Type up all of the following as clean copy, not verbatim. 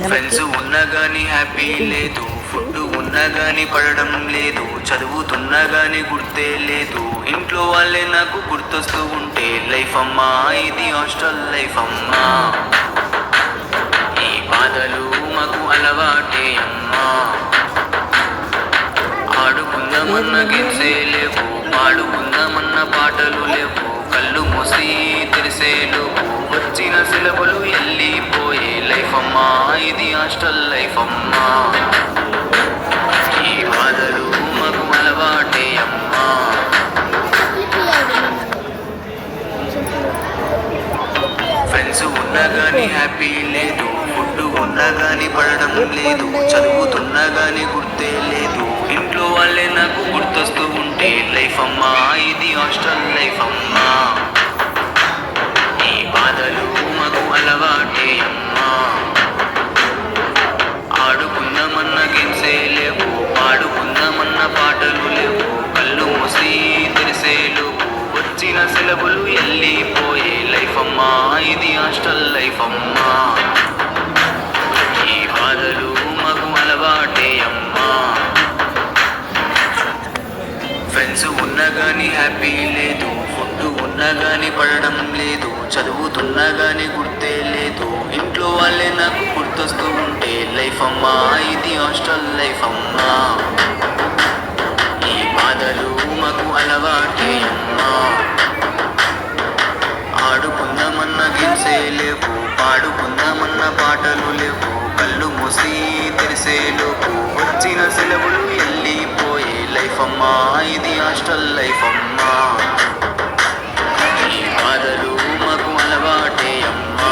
Friends ఉన్నా గానీ happy లేదు, ఫుడ్ ఉన్నా గానీ పడడం లేదు, చదువుతున్నా గానీ గుర్తే లేదు, ఇంట్లో వాళ్ళే నాకు గుర్తొస్తూ ఉంటే లైఫ్ అమ్మా ఇది హాస్టల్ లైఫ్ అమ్మా. ఈ బాధలు మాకు అలవాటే అమ్మా. ఆడుకుందామన్న గేమ్సే లేవు, పాడుకుందామన్న పాటలు లేవు, కళ్ళు మూసి తెరిసేలోపు వచ్చిన సెలవులు వెళ్ళిపోయే లైఫ్ అమ్మా ఇది హాస్టల్ లైఫ్ అమ్మా. ఈ బాధలు మాకు అలవాటే అమ్మా. ఫ్రెండ్స్ ఉన్నా గానీ హ్యాపీ లేదు, ఫుడ్ ఉన్నా గానీ పడడం లేదు, చదువుతున్నా గానీ గుర్తే లేదు, ఇంట్లో వాళ్ళే నాకు గుర్తొస్తూ ఉంటే లైఫ్ అమ్మా ఇది హాస్టల్ లైఫ్ అమ్మా. ఈ బాధలు మాకు అలవాటే అమ్మా. ఆడుకుందామన్న గేమ్సే లేవు, పాడుకుందామన్న పాటలు లేవు, కళ్ళు మూసి తెరిసేలోపు వచ్చిన సెలవులు వెళ్ళిపోయే లైఫ్ అమ్మా ఇది హాస్టల్ లైఫ్ అమ్మా. ఈ బాధలు మాకు అలవాటే అమ్మా. ఫ్రెండ్స్ ఉన్నా గానీ హ్యాపీ లేదు, ఫుడ్ ఉన్నా గానీ పడడం లేదు, చదువుతున్నా గానీ గుర్తే లేదు, ఇంట్లో వాళ్ళే నాకు గుర్తొస్తూ ఉంటే లైఫ్ అమ్మా ఇది హాస్టల్ లైఫ్ అమ్మా. ఈ బాధలు మాకు అలవాటే అమ్మా. ఆడుకుందామన్న గేమ్సే లేవు, పాడుకుందామన్న పాటలు లేవు, కళ్ళు మూసి తెరిసేలోపు వచ్చిన సెలవులు వెళ్ళిపోయే లైఫ్ అమ్మా ఇది హాస్టల్ లైఫ్ అమ్మా. ఈ బాధలు మాకు అలవాటే అమ్మా.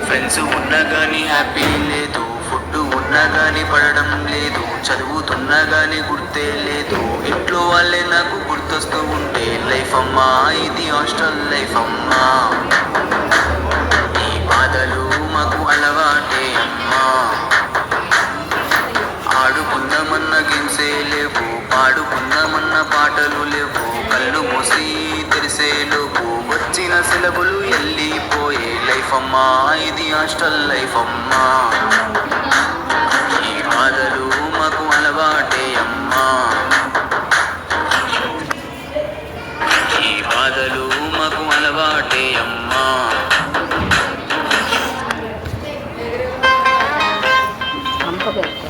ఫ్రెండ్స్ ఉన్నా గానీ హ్యాపీ లేదు, ఫుడ్ ఉన్నా గానీ పడడం లేదు, చదువుతున్నా గానీ గుర్తే లేదు, ఇంట్లో వాళ్ళే నాకు గుర్తొస్తూ ఉంటే లైఫ్ అమ్మా ఇది హాస్టల్ లైఫ్ అమ్మా. ఈ బాధలు మాకు అలవాటే అమ్మా. ఆడుకుందామన్న గేమ్సే లేవు, పాడుకుందామన్న పాటలు లేవు, కళ్ళు మూసి తెరిసేలోపు వచ్చిన సెలవులు వెళ్ళిపోయే లైఫ్ అమ్మా ఇది హాస్టల్ లైఫ్ అమ్మా. ఈ బాధలు మాకు అలవాటే అమ్మా. ఈ బాధలు మాకు అలవాటే అమ్మా.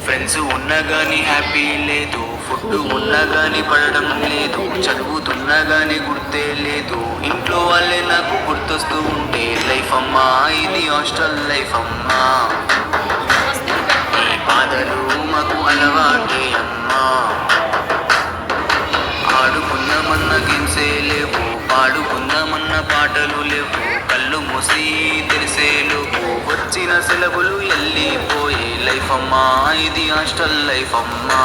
ఫ్రెండ్స్ ఉన్నా గానీ హ్యాపీ లేదు, ఫుడ్ ఉన్నా గానీ పడడం లేదు, చదువుతున్నా గానీ గుర్తే లేదు, ఇంట్లో వాళ్ళే నాకు గుర్తొస్తూ ఉంటే లైఫ్ అమ్మా ఇది హాస్టల్ లైఫ్ అమ్మా. ఈ బాధలు మాకు అలవాటే అమ్మా. ఆడుకుందామన్న గేమ్సే లేవు, పాడుకుందామన్న పాటలు లేవు, కళ్ళు మూసి తెరిసేలోపు వచ్చిన సెలవులు వెళ్ళిపోయే లైఫ్ అమ్మా ఇది హాస్టల్ లైఫ్ అమ్మా.